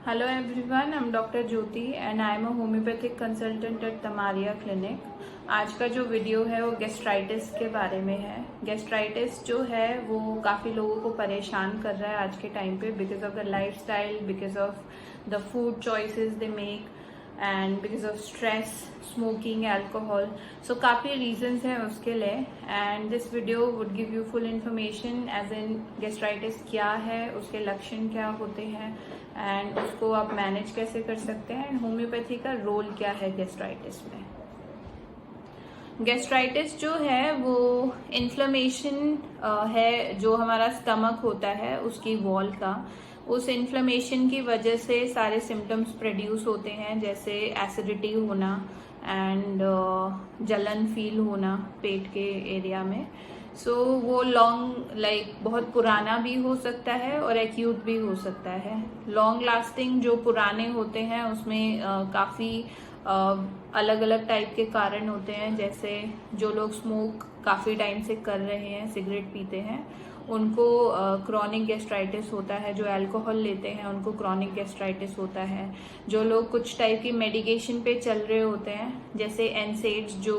Hello everyone, I'm Dr. Jyoti and I am a homeopathic consultant at Tamaria Clinic. आज का जो video है वो गैस्ट्राइटिस के बारे में है। गैस्ट्राइटिस जो है वो काफ़ी लोगों को परेशान कर रहा है आज के टाइम पे because of the lifestyle, because of the food choices they make and because of stress, smoking, alcohol. So काफ़ी रीजंस हैं उसके लिए and this video would give you full information as in gastritis क्या है, उसके लक्षण क्या होते हैं एंड उसको आप मैनेज कैसे कर सकते हैं एंड होम्योपैथी का रोल क्या है गैस्ट्राइटिस में। गैस्ट्राइटिस जो है वो इन्फ्लेमेशन है जो हमारा स्टमक होता है उसकी वॉल का, उस इन्फ्लेमेशन की वजह से सारे सिम्टम्स प्रोड्यूस होते हैं, जैसे एसिडिटी होना एंड जलन फील होना पेट के एरिया में। सो वो लॉन्ग बहुत पुराना भी हो सकता है और एक्यूट भी हो सकता है। लॉन्ग लास्टिंग जो पुराने होते हैं उसमें काफ़ी अलग अलग टाइप के कारण होते हैं, जैसे जो लोग स्मोक काफ़ी टाइम से कर रहे हैं, सिगरेट पीते हैं, उनको क्रॉनिक गैस्ट्राइटिस होता है। जो अल्कोहल लेते हैं उनको क्रॉनिक गैस्ट्राइटिस होता है। जो लोग कुछ टाइप की मेडिकेशन पे चल रहे होते हैं, जैसे एनसेड्स जो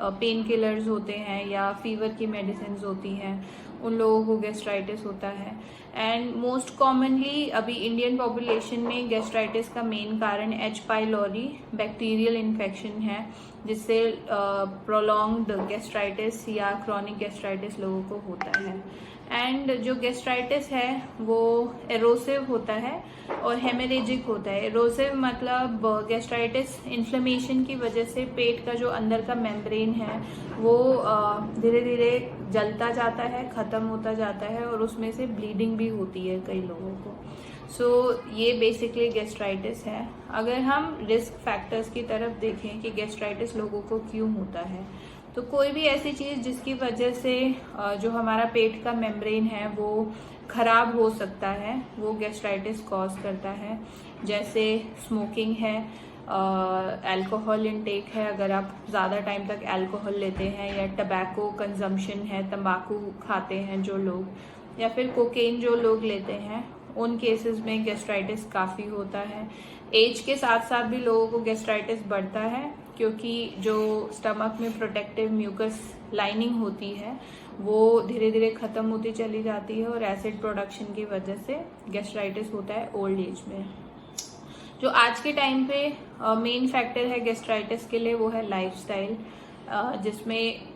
पेन किलर्स होते हैं या फीवर की मेडिसिन होती हैं, उन लोगों को गैस्ट्राइटिस होता है। एंड मोस्ट कॉमनली अभी इंडियन पॉपुलेशन में गैस्ट्राइटिस का मेन कारण एच पाइलोरी बैक्टीरियल इन्फेक्शन है, जिससे प्रोलॉन्ग्ड गैस्ट्राइटिस या क्रॉनिक गैस्ट्राइटिस लोगों को होता है। एंड जो गैस्ट्राइटिस है वो एरोसिव होता है और हेमरेजिक होता है। एरोसिव मतलब गैस्ट्राइटिस इन्फ्लेमेशन की वजह से पेट का जो अंदर का मेम्ब्रेन है वो धीरे धीरे जलता जाता है, ख़त्म होता जाता है और उसमें से ब्लीडिंग भी होती है कई लोगों को। सो ये बेसिकली गैस्ट्राइटिस है। अगर हम रिस्क फैक्टर्स की तरफ देखें कि गैस्ट्राइटिस लोगों को क्यों होता है, तो कोई भी ऐसी चीज़ जिसकी वजह से जो हमारा पेट का मेम्ब्रेन है वो खराब हो सकता है, वो गैस्ट्राइटिस कॉज करता है। जैसे स्मोकिंग है, अल्कोहल इनटेक है, अगर आप ज़्यादा टाइम तक अल्कोहल लेते हैं, या टबैको कंजम्पशन है, तंबाकू खाते हैं जो लोग, या फिर कोकेन जो लोग लेते हैं, उन केसेस में गैस्ट्राइटिस काफ़ी होता है। एज के साथ साथ भी लोगों को गैस्ट्राइटिस बढ़ता है क्योंकि जो स्टमक में प्रोटेक्टिव म्यूकस लाइनिंग होती है वो धीरे धीरे ख़त्म होती चली जाती है और एसिड प्रोडक्शन की वजह से गैस्ट्राइटिस होता है ओल्ड एज में। जो आज के टाइम पे मेन फैक्टर है गैस्ट्राइटिस के लिए वो है लाइफस्टाइल, जिसमें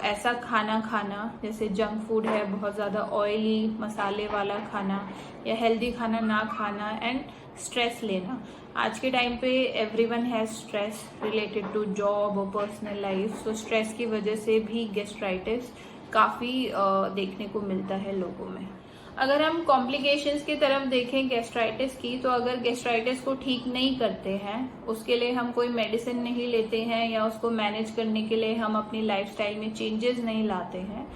ऐसा खाना खाना जैसे जंक फूड है, बहुत ज़्यादा ऑयली मसाले वाला खाना, या हेल्दी खाना ना खाना, एंड स्ट्रेस लेना। आज के टाइम पे everyone has stress related to job और पर्सनल लाइफ, सो स्ट्रेस की वजह से भी गैस्ट्राइटिस काफ़ी देखने को मिलता है लोगों में। अगर हम कॉम्प्लिकेशंस की तरफ देखें गैस्ट्राइटिस की, तो अगर गैस्ट्राइटिस को ठीक नहीं करते हैं, उसके लिए हम कोई मेडिसिन नहीं लेते हैं या उसको मैनेज करने के लिए हम अपनी लाइफस्टाइल में चेंजेस नहीं लाते हैं,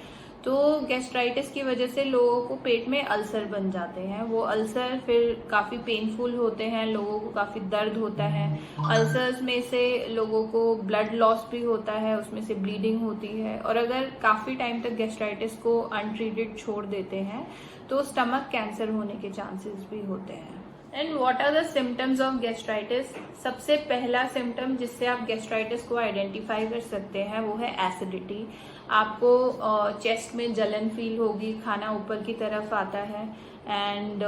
तो गैस्ट्राइटिस की वजह से लोगों को पेट में अल्सर बन जाते हैं। वो अल्सर फिर काफ़ी पेनफुल होते हैं, लोगों को काफ़ी दर्द होता है। अल्सर्स में से लोगों को ब्लड लॉस भी होता है, उसमें से ब्लीडिंग होती है, और अगर काफ़ी टाइम तक गैस्ट्राइटिस को अनट्रीटेड छोड़ देते हैं तो स्टमक कैंसर होने के चांसेस भी होते हैं। And what are the symptoms of gastritis? सबसे पहला सिम्टम जिससे आप गैस्ट्राइटिस को आइडेंटिफाई कर सकते हैं वो है एसिडिटी। आपको चेस्ट में जलन फील होगी, खाना ऊपर की तरफ आता है एंड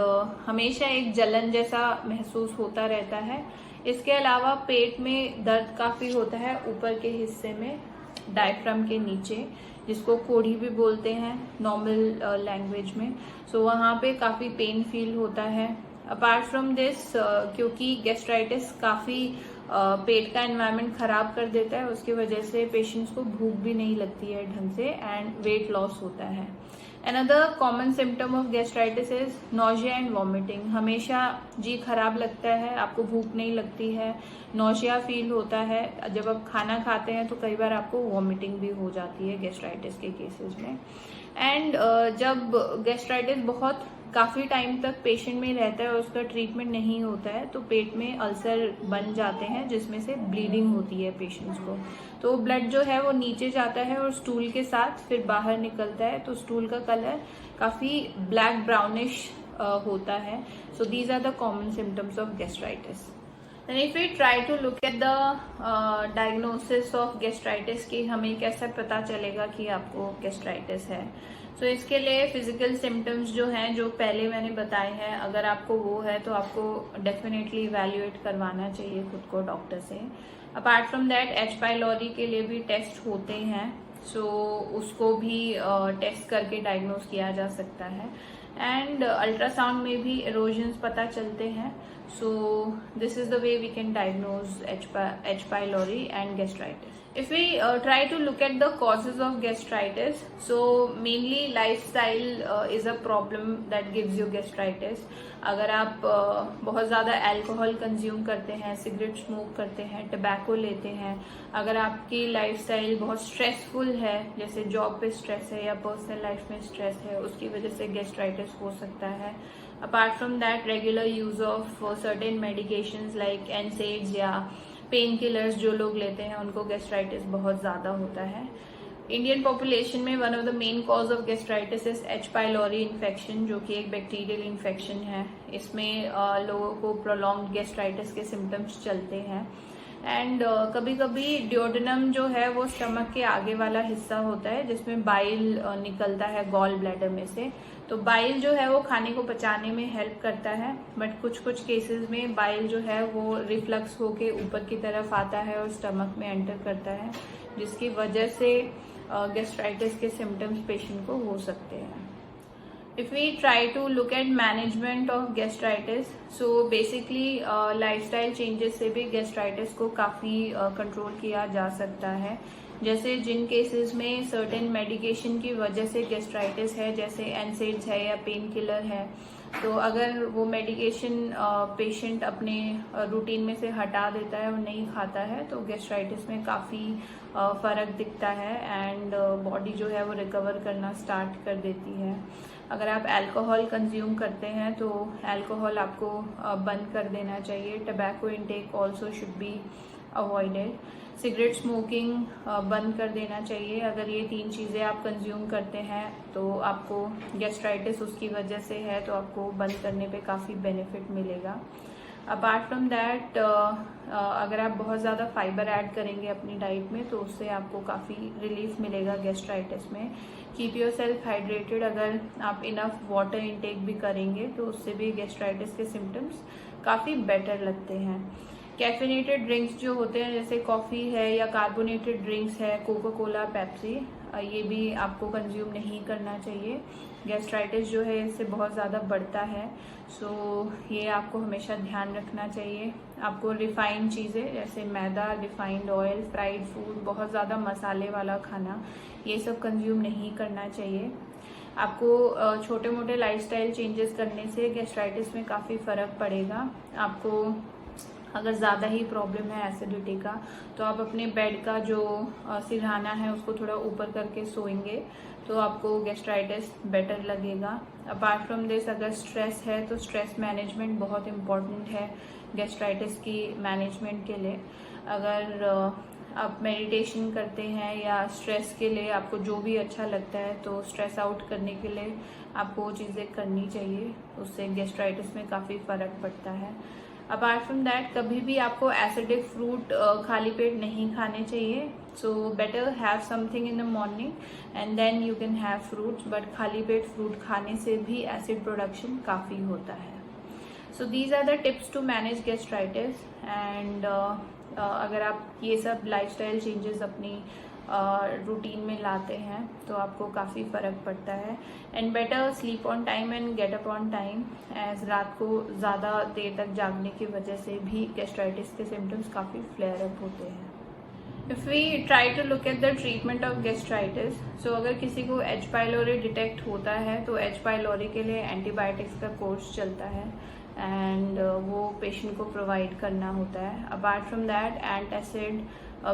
हमेशा एक जलन जैसा महसूस होता रहता है। इसके अलावा पेट में दर्द काफ़ी होता है ऊपर के हिस्से में, डायफ्राम के नीचे, जिसको कोढ़ी भी बोलते हैं नॉर्मल लैंग्वेज में। सो वहाँ पे काफ़ी पेन फील होता है। अपार्ट फ्रॉम दिस, क्योंकि गैस्ट्राइटिस काफ़ी पेट का एनवायरनमेंट खराब कर देता है, उसकी वजह से पेशेंट्स को भूख भी नहीं लगती है ढंग से एंड वेट लॉस होता है। Another common symptom of gastritis is nausea and vomiting. हमेशा जी खराब लगता है, आपको भूख नहीं लगती है, नोजिया फील होता है। जब आप खाना खाते हैं तो कई बार आपको वॉमिटिंग भी हो जाती है गैस्ट्राइटिस के केसेस में। एंड जब गैस्ट्राइटिस बहुत काफ़ी टाइम तक पेशेंट में रहता है और उसका ट्रीटमेंट नहीं होता है तो पेट में अल्सर बन जाते हैं, जिसमें से ब्लीडिंग होती है पेशेंट्स को। तो ब्लड जो है वो नीचे जाता है और स्टूल के साथ फिर बाहर निकलता है, तो स्टूल का कलर काफ़ी ब्लैक ब्राउनिश होता है. So these are the common symptoms of gastritis. Then if we try to look at the diagnosis of gastritis कि हमें कैसे पता चलेगा कि आपको gastritis है. So इसके लिए फिजिकल सिम्टम्स जो हैं, जो पहले मैंने बताए हैं, अगर आपको वो है तो आपको डेफिनेटली इवेल्युएट करवाना चाहिए खुद को डॉक्टर से. Apart from that H. pylori के लिए भी टेस्ट होते हैं. सो उसको भी टेस्ट करके डायग्नोज किया जा सकता है. एंड अल्ट्रासाउंड में भी एरोजन्स पता चलते हैं. So this is the way we can diagnose H. pylori and gastritis. If we try to look at the causes of gastritis, so mainly lifestyle is a problem that gives you gastritis. अगर आप बहुत ज़्यादा alcohol consume करते हैं, cigarette smoke करते हैं, tobacco लेते हैं, अगर आपकी लाइफस्टाइल बहुत स्ट्रेसफुल है, जैसे जॉब पे स्ट्रेस है या पर्सनल लाइफ में स्ट्रेस है, उसकी वजह से गैस्ट्राइटिस हो सकता है. Apart from that regular use of certain medications like NSAIDs या पेन किलर्स जो लोग लेते हैं उनको गैस्ट्राइटिस बहुत ज़्यादा होता है. इंडियन पॉपुलेशन में one of the main cause of gastritis is H. pylori infection, जो कि एक बैक्टीरियल इन्फेक्शन है. इसमें लोगों को प्रोलॉन्ग्ड गैस्ट्राइटिस के सिम्टम्स चलते हैं. एंड कभी कभी ड्यूोडेनम जो है वो स्टमक के आगे वाला हिस्सा होता है जिसमें बाइल निकलता है गॉल ब्लैडर में से. तो बाइल जो है वो खाने को पचाने में हेल्प करता है, बट कुछ केसेस में बाइल जो है वो रिफ्लक्स होके ऊपर की तरफ आता है और स्टमक में एंटर करता है, जिसकी वजह से गैस्ट्राइटिस के सिम्टम्स पेशेंट को हो सकते हैं. If we try to look at management of gastritis, so basically lifestyle changes से भी gastritis को काफ़ी कंट्रोल किया जा सकता है. जैसे जिन केसेस में सर्टेन मेडिकेशन की वजह से गैस्ट्राइटिस है, जैसे एनसेड्स है या पेन किलर है, तो अगर वो मेडिकेशन पेशेंट अपने रूटीन में से हटा देता है और नहीं खाता है तो गैस्ट्राइटिस में काफ़ी फ़र्क दिखता है एंड बॉडी जो है वो रिकवर करना स्टार्ट कर देती है. अगर आप अल्कोहल कंज्यूम करते हैं तो अल्कोहल आपको बंद कर देना चाहिए. Tobacco intake also should be avoided. Cigarette smoking बंद कर देना चाहिए. अगर ये 3 चीज़ें आप कंज्यूम करते हैं तो आपको गैस्ट्राइटिस उसकी वजह से है तो आपको बंद करने पे काफ़ी बेनिफिट मिलेगा. अपार्ट फ्रॉम दैट अगर आप बहुत ज़्यादा फाइबर ऐड करेंगे अपनी डाइट में तो उससे आपको काफ़ी रिलीफ मिलेगा गैस्ट्राइटिस में. Keep your self hydrated. अगर आप इनफ वाटर इनटेक भी करेंगे तो उससे भी गैस्ट्राइटिस के सिम्टम्स काफ़ी बेटर लगते हैं. कैफिनेटेड ड्रिंक्स जो होते हैं जैसे कॉफ़ी है या कार्बोनेटेड ड्रिंक्स है, कोका कोला, पेप्सी, ये भी आपको कंज्यूम नहीं करना चाहिए. गैस्ट्राइटिस जो है इससे बहुत ज़्यादा बढ़ता है. सो ये आपको हमेशा ध्यान रखना चाहिए. आपको रिफाइंड चीज़ें जैसे मैदा, रिफाइंड ऑयल, फ्राइड फूड, बहुत ज़्यादा मसाले वाला खाना, ये सब कंज्यूम नहीं करना चाहिए. आपको छोटे मोटे लाइफस्टाइल चेंजेस करने से गैस्ट्राइटिस में काफ़ी फ़र्क पड़ेगा. आपको अगर ज़्यादा ही प्रॉब्लम है एसिडिटी का तो आप अपने बेड का जो सिरहाना है उसको थोड़ा ऊपर करके सोएंगे तो आपको गैस्ट्राइटिस बेटर लगेगा. अपार्ट फ्रॉम दिस अगर स्ट्रेस है तो स्ट्रेस मैनेजमेंट बहुत इम्पॉर्टेंट है गैस्ट्राइटिस की मैनेजमेंट के लिए. अगर आप मेडिटेशन करते हैं या स्ट्रेस के लिए आपको जो भी अच्छा लगता है तो स्ट्रेस आउट करने के लिए आपको वो चीज़ें करनी चाहिए. उससे गैस्ट्राइटिस में काफ़ी फ़र्क पड़ता है. अपार्ट फ्रॉम दैट कभी भी आपको एसिडिक फ्रूट खाली पेट नहीं खाने चाहिए. So better have something in the morning and then you can have fruits, but खाली पेट फ्रूट खाने से भी एसिड प्रोडक्शन काफ़ी होता है. So these are the tips to manage gastritis. And अगर आप ये सब लाइफस्टाइल चेंजेस अपनी रूटीन में लाते हैं तो आपको काफ़ी फ़र्क पड़ता है. And better sleep on time and get up on time, as रात को ज़्यादा देर तक जागने की वजह से भी गैस्ट्राइटिस के सिम्टम्स काफ़ी फ्लेयर अप होते हैं. If we try to look at the treatment of gastritis, so अगर किसी को H. pylori डिटेक्ट होता है तो H. pylori के लिए एंटीबायोटिक्स का कोर्स चलता है एंड वो पेशेंट को प्रोवाइड करना होता है. अपार्ट फ्रॉम दैट एंटासिड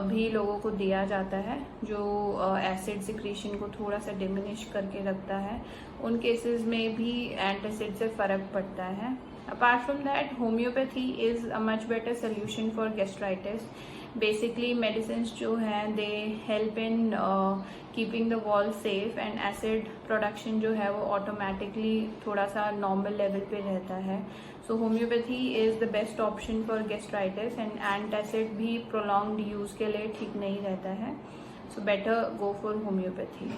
भी लोगों को दिया जाता है जो एसिड सिक्रीशन को थोड़ा सा डिमिनिश करके रखता है. उन केसेस में भी एंटासिड से फ़र्क पड़ता है. Apart from that, homeopathy is a much better solution for gastritis. Basically medicines जो हैं they help in keeping the wall safe and acid production जो है वो automatically थोड़ा सा normal level पे रहता है. So homeopathy is the best option for gastritis and antacid भी prolonged use के लिए ठीक नहीं रहता है. So better go for homeopathy.